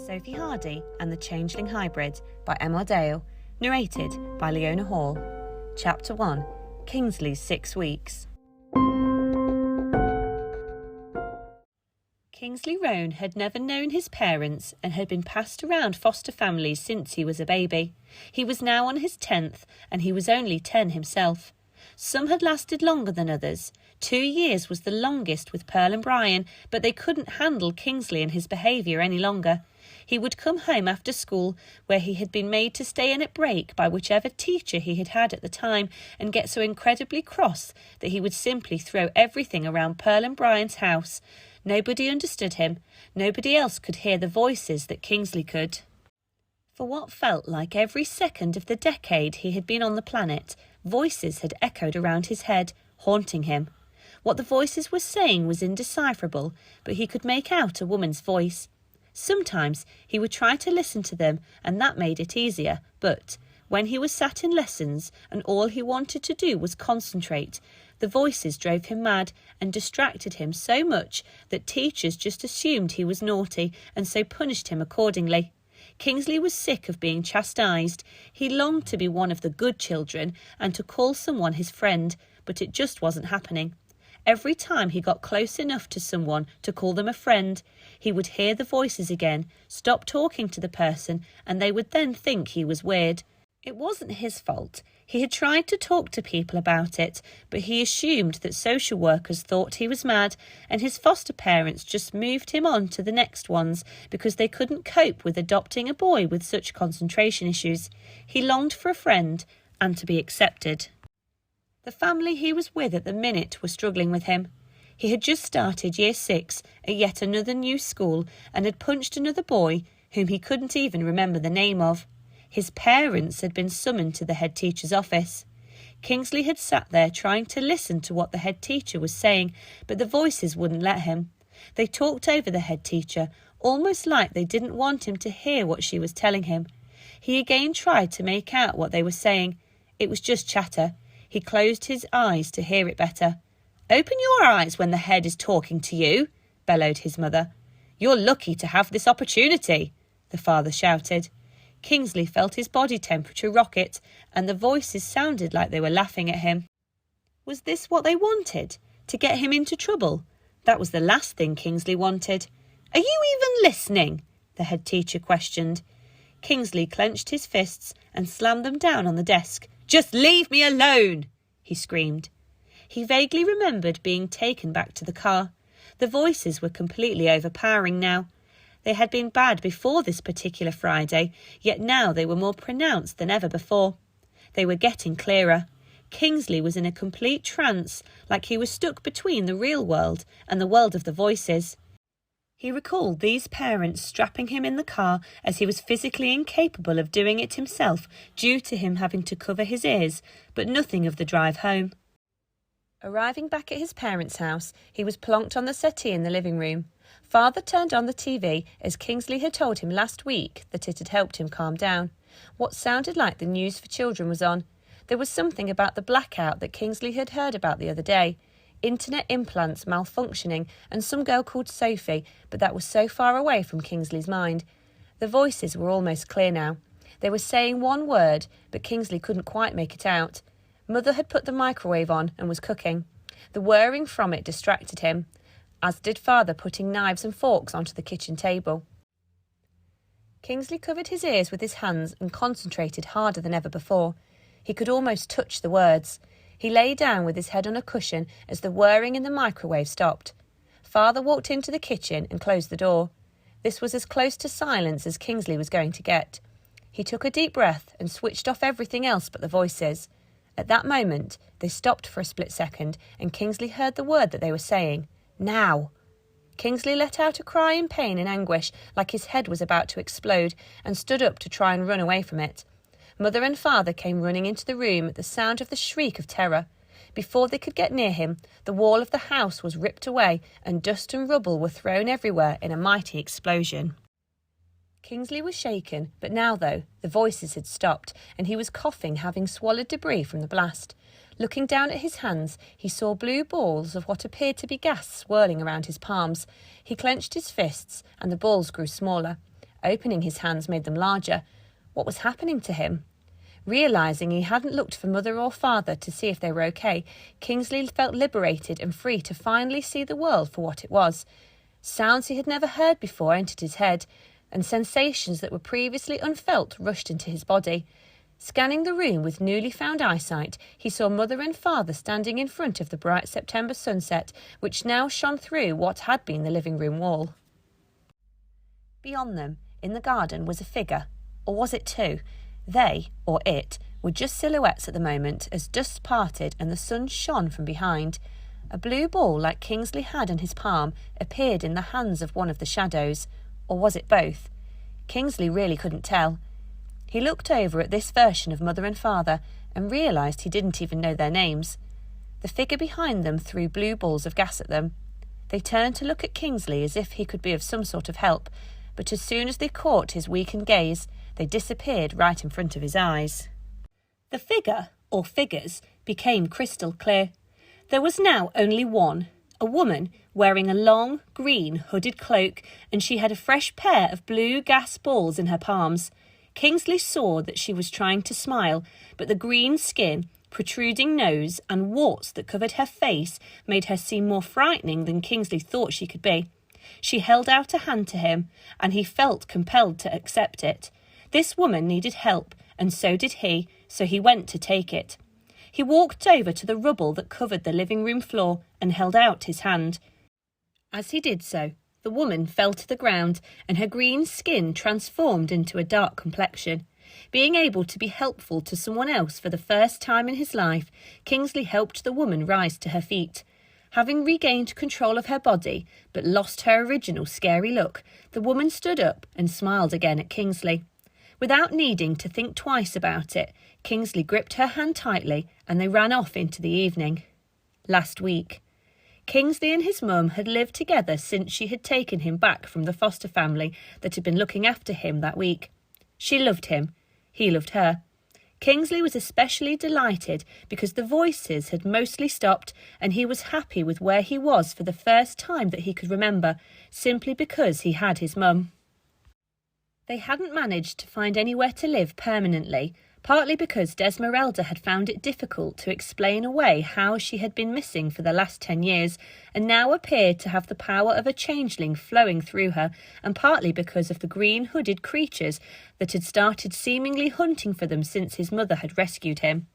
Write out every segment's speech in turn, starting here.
Sophie Hardy and the Changeling Hybrid by Emma Dale, narrated by Leona Hall. Chapter 1, Kingsley's 6 Weeks. Kingsley Roan had never known his parents and had been passed around foster families since he was a baby. He was now on his 10th and he was only 10 himself. Some had lasted longer than others. 2 years was the longest with Pearl and Brian, but they couldn't handle Kingsley and his behaviour any longer. He would come home after school, where he had been made to stay in at break by whichever teacher he had had at the time, and get so incredibly cross that he would simply throw everything around Pearl and Brian's house. Nobody understood him. Nobody else could hear the voices that Kingsley could. For what felt like every second of the decade he had been on the planet, voices had echoed around his head, haunting him. What the voices were saying was indecipherable, but he could make out a woman's voice. Sometimes he would try to listen to them, and that made it easier, but when he was sat in lessons and all he wanted to do was concentrate, the voices drove him mad and distracted him so much that teachers just assumed he was naughty and so punished him accordingly. Kingsley was sick of being chastised. He longed to be one of the good children and to call someone his friend, but it just wasn't happening. Every time he got close enough to someone to call them a friend, he would hear the voices again, stop talking to the person, and they would then think he was weird. It wasn't his fault. He had tried to talk to people about it, but he assumed that social workers thought he was mad, and his foster parents just moved him on to the next ones because they couldn't cope with adopting a boy with such concentration issues. He longed for a friend and to be accepted. The family he was with at the minute were struggling with him. He had just started year 6 at yet another new school and had punched another boy whom he couldn't even remember the name of. His parents had been summoned to the head teacher's office. Kingsley had sat there trying to listen to what the head teacher was saying, but the voices wouldn't let him. They talked over the head teacher, almost like they didn't want him to hear what she was telling him. He again tried to make out what they were saying. It was just chatter. He closed his eyes to hear it better. "Open your eyes when the head is talking to you," bellowed his mother. "You're lucky to have this opportunity," the father shouted. Kingsley felt his body temperature rocket, and the voices sounded like they were laughing at him. Was this what they wanted? To get him into trouble? That was the last thing Kingsley wanted. "Are you even listening?" the head teacher questioned. Kingsley clenched his fists and slammed them down on the desk. "Just leave me alone!" he screamed. He vaguely remembered being taken back to the car. The voices were completely overpowering now. They had been bad before this particular Friday, yet now they were more pronounced than ever before. They were getting clearer. Kingsley was in a complete trance, like he was stuck between the real world and the world of the voices. He recalled these parents strapping him in the car as he was physically incapable of doing it himself due to him having to cover his ears, but nothing of the drive home. Arriving back at his parents' house, he was plonked on the settee in the living room. Father turned on the TV as Kingsley had told him last week that it had helped him calm down. What sounded like the news for children was on. There was something about the blackout that Kingsley had heard about the other day. Internet implants malfunctioning and some girl called Sophie, but that was so far away from Kingsley's mind. The voices were almost clear now. They were saying one word, but Kingsley couldn't quite make it out. Mother had put the microwave on and was cooking. The whirring from it distracted him, as did Father putting knives and forks onto the kitchen table. Kingsley covered his ears with his hands and concentrated harder than ever before. He could almost touch the words. He lay down with his head on a cushion as the whirring in the microwave stopped. Father walked into the kitchen and closed the door. This was as close to silence as Kingsley was going to get. He took a deep breath and switched off everything else but the voices. At that moment, they stopped for a split second and Kingsley heard the word that they were saying. "Now!" Kingsley let out a cry in pain and anguish, like his head was about to explode, and stood up to try and run away from it. Mother and Father came running into the room at the sound of the shriek of terror. Before they could get near him, the wall of the house was ripped away and dust and rubble were thrown everywhere in a mighty explosion. Kingsley was shaken, but now, though, the voices had stopped and he was coughing, having swallowed debris from the blast. Looking down at his hands, he saw blue balls of what appeared to be gas swirling around his palms. He clenched his fists and the balls grew smaller. Opening his hands made them larger. What was happening to him? Realising he hadn't looked for mother or father to see if they were okay, Kingsley felt liberated and free to finally see the world for what it was. Sounds he had never heard before entered his head, and sensations that were previously unfelt rushed into his body. Scanning the room with newly found eyesight, he saw mother and father standing in front of the bright September sunset, which now shone through what had been the living room wall. Beyond them, in the garden, was a figure. Or was it two? They, or it, were just silhouettes at the moment as dust parted and the sun shone from behind. A blue ball like Kingsley had in his palm appeared in the hands of one of the shadows. Or was it both? Kingsley really couldn't tell. He looked over at this version of mother and father and realised he didn't even know their names. The figure behind them threw blue balls of gas at them. They turned to look at Kingsley as if he could be of some sort of help, but as soon as they caught his weakened gaze, they disappeared right in front of his eyes. The figure, or figures, became crystal clear. There was now only one, a woman wearing a long, green, hooded cloak, and she had a fresh pair of blue gas balls in her palms. Kingsley saw that she was trying to smile, but the green skin, protruding nose, and warts that covered her face made her seem more frightening than Kingsley thought she could be. She held out a hand to him, and he felt compelled to accept it. This woman needed help, and so did he, so he went to take it. He walked over to the rubble that covered the living room floor and held out his hand. As he did so, the woman fell to the ground, and her green skin transformed into a dark complexion. Being able to be helpful to someone else for the first time in his life, Kingsley helped the woman rise to her feet. Having regained control of her body, but lost her original scary look, the woman stood up and smiled again at Kingsley. Without needing to think twice about it, Kingsley gripped her hand tightly and they ran off into the evening. Last week. Kingsley and his mum had lived together since she had taken him back from the foster family that had been looking after him that week. She loved him. He loved her. Kingsley was especially delighted because the voices had mostly stopped and he was happy with where he was for the first time that he could remember, simply because he had his mum. They hadn't managed to find anywhere to live permanently, partly because Desmeralda had found it difficult to explain away how she had been missing for the last 10 years and now appeared to have the power of a changeling flowing through her, and partly because of the green hooded creatures that had started seemingly hunting for them since his mother had rescued him.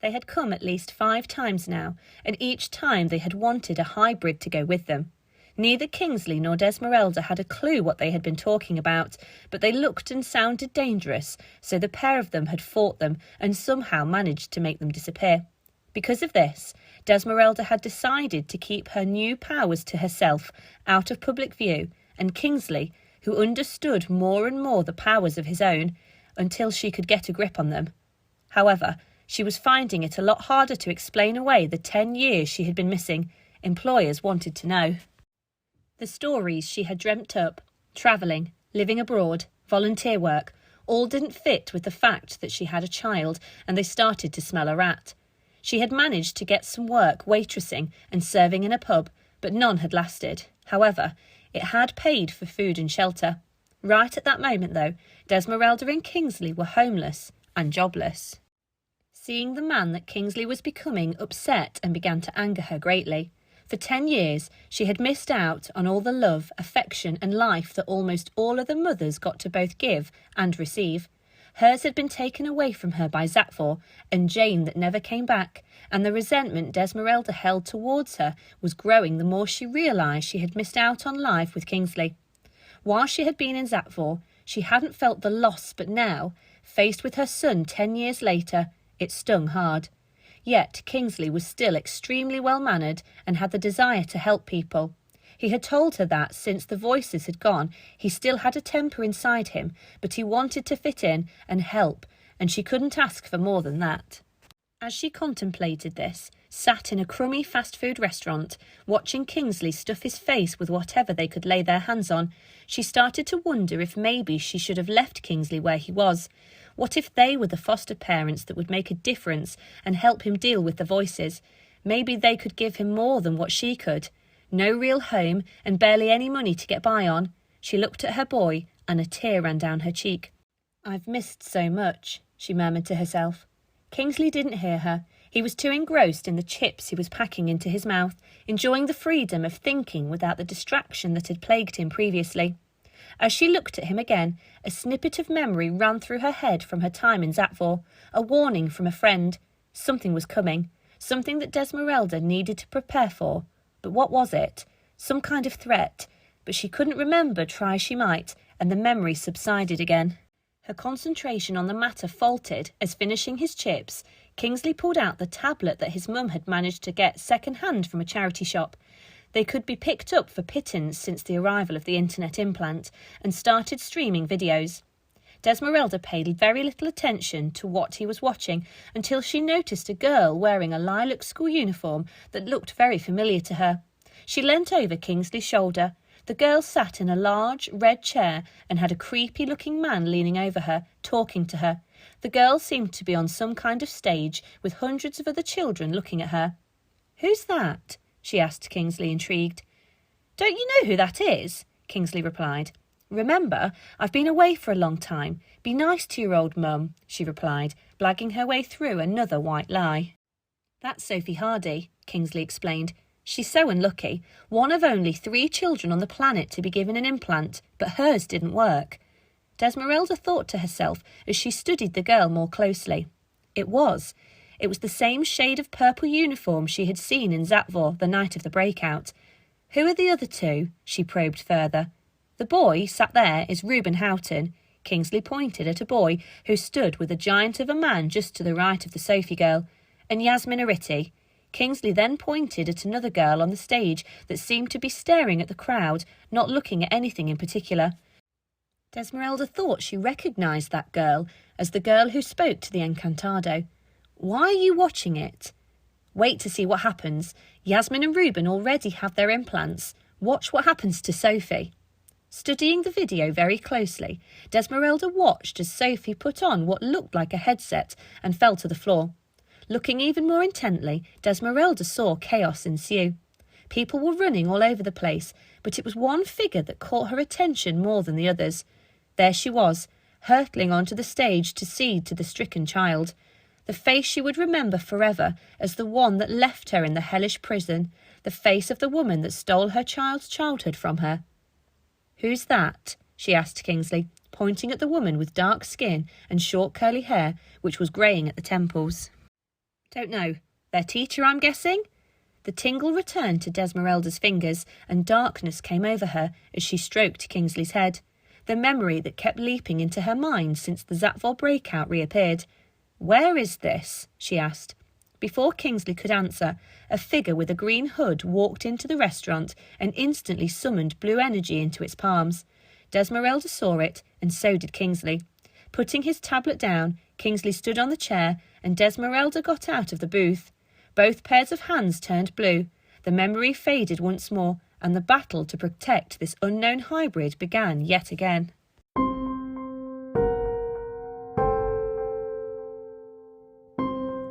They had come at least 5 times now, and each time they had wanted a hybrid to go with them. Neither Kingsley nor Desmeralda had a clue what they had been talking about, but they looked and sounded dangerous, so the pair of them had fought them and somehow managed to make them disappear. Because of this, Desmeralda had decided to keep her new powers to herself, out of public view, and Kingsley, who understood more and more the powers of his own, until she could get a grip on them. However, she was finding it a lot harder to explain away the 10 years she had been missing. Employers wanted to know. The stories she had dreamt up, travelling, living abroad, volunteer work, all didn't fit with the fact that she had a child and they started to smell a rat. She had managed to get some work waitressing and serving in a pub, but none had lasted. However, it had paid for food and shelter. Right at that moment, though, Desmeralda and Kingsley were homeless and jobless. Seeing the man that Kingsley was becoming upset and began to anger her greatly. For 10 years, she had missed out on all the love, affection and life that almost all other mothers got to both give and receive. Hers had been taken away from her by Zatfor and Jane that never came back, and the resentment Desmeralda held towards her was growing the more she realised she had missed out on life with Kingsley. While she had been in Zatfor, she hadn't felt the loss, but now, faced with her son 10 years later, it stung hard. Yet Kingsley was still extremely well-mannered and had the desire to help people. He had told her that since the voices had gone, he still had a temper inside him, but he wanted to fit in and help, and she couldn't ask for more than that. As she contemplated this, sat in a crummy fast food restaurant, watching Kingsley stuff his face with whatever they could lay their hands on, she started to wonder if maybe she should have left Kingsley where he was. What if they were the foster parents that would make a difference and help him deal with the voices? Maybe they could give him more than what she could. No real home and barely any money to get by on. She looked at her boy and a tear ran down her cheek. "I've missed so much," she murmured to herself. Kingsley didn't hear her. He was too engrossed in the chips he was packing into his mouth, enjoying the freedom of thinking without the distraction that had plagued him previously. As she looked at him again, a snippet of memory ran through her head from her time in Zatvor, a warning from a friend. Something was coming, something that Desmeralda needed to prepare for. But what was it? Some kind of threat. But she couldn't remember, try as she might, and the memory subsided again. Her concentration on the matter faltered as, finishing his chips, Kingsley pulled out the tablet that his mum had managed to get second-hand from a charity shop. They could be picked up for pittance since the arrival of the internet implant, and started streaming videos. Desmeralda paid very little attention to what he was watching until she noticed a girl wearing a lilac school uniform that looked very familiar to her. She leant over Kingsley's shoulder. The girl sat in a large, red chair and had a creepy-looking man leaning over her, talking to her. The girl seemed to be on some kind of stage, with hundreds of other children looking at her. "Who's that?" she asked Kingsley, intrigued. "Don't you know who that is?" Kingsley replied. "Remember, I've been away for a long time. Be nice to your old mum," she replied, blagging her way through another white lie. "That's Sophie Hardy," Kingsley explained. "She's so unlucky, one of only 3 children on the planet to be given an implant, but hers didn't work." Desmeralda thought to herself as she studied the girl more closely. It was the same shade of purple uniform she had seen in Zatvor the night of the breakout. "Who are the other 2? She probed further. "The boy sat there is Reuben Houghton." Kingsley pointed at a boy who stood with a giant of a man just to the right of the Sophie girl. "And Yasmin Ariti." Kingsley then pointed at another girl on the stage that seemed to be staring at the crowd, not looking at anything in particular. Desmeralda thought she recognised that girl as the girl who spoke to the Encantado. "Why are you watching it?" "Wait to see what happens. Yasmin and Reuben already have their implants. Watch what happens to Sophie." Studying the video very closely, Desmeralda watched as Sophie put on what looked like a headset and fell to the floor. Looking even more intently, Desmeralda saw chaos ensue. People were running all over the place, but it was one figure that caught her attention more than the others. There she was, hurtling onto the stage to cede to the stricken child. The face she would remember forever as the one that left her in the hellish prison, the face of the woman that stole her child's childhood from her. "Who's that?" she asked Kingsley, pointing at the woman with dark skin and short curly hair, which was greying at the temples. "Don't know. Their teacher, I'm guessing?" The tingle returned to Desmeralda's fingers, and darkness came over her as she stroked Kingsley's head. The memory that kept leaping into her mind since the Zatvor breakout reappeared. "Where is this?" she asked. Before Kingsley could answer, a figure with a green hood walked into the restaurant and instantly summoned blue energy into its palms. Desmeralda saw it, and so did Kingsley. Putting his tablet down, Kingsley stood on the chair, and Desmeralda got out of the booth. Both pairs of hands turned blue. The memory faded once more, and the battle to protect this unknown hybrid began yet again.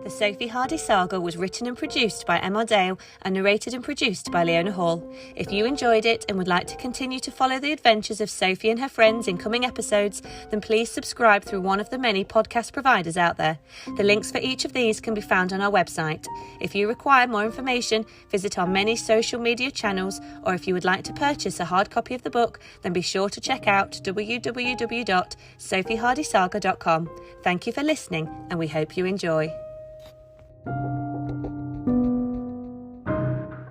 The Sophie Hardy saga was written and produced by Emma Dale and narrated and produced by Leona Hall. If you enjoyed it and would like to continue to follow the adventures of Sophie and her friends in coming episodes, then please subscribe through one of the many podcast providers out there. The links for each of these can be found on our website. If you require more information, visit our many social media channels, or if you would like to purchase a hard copy of the book, then be sure to check out www.sophiehardysaga.com. Thank you for listening, and we hope you enjoy.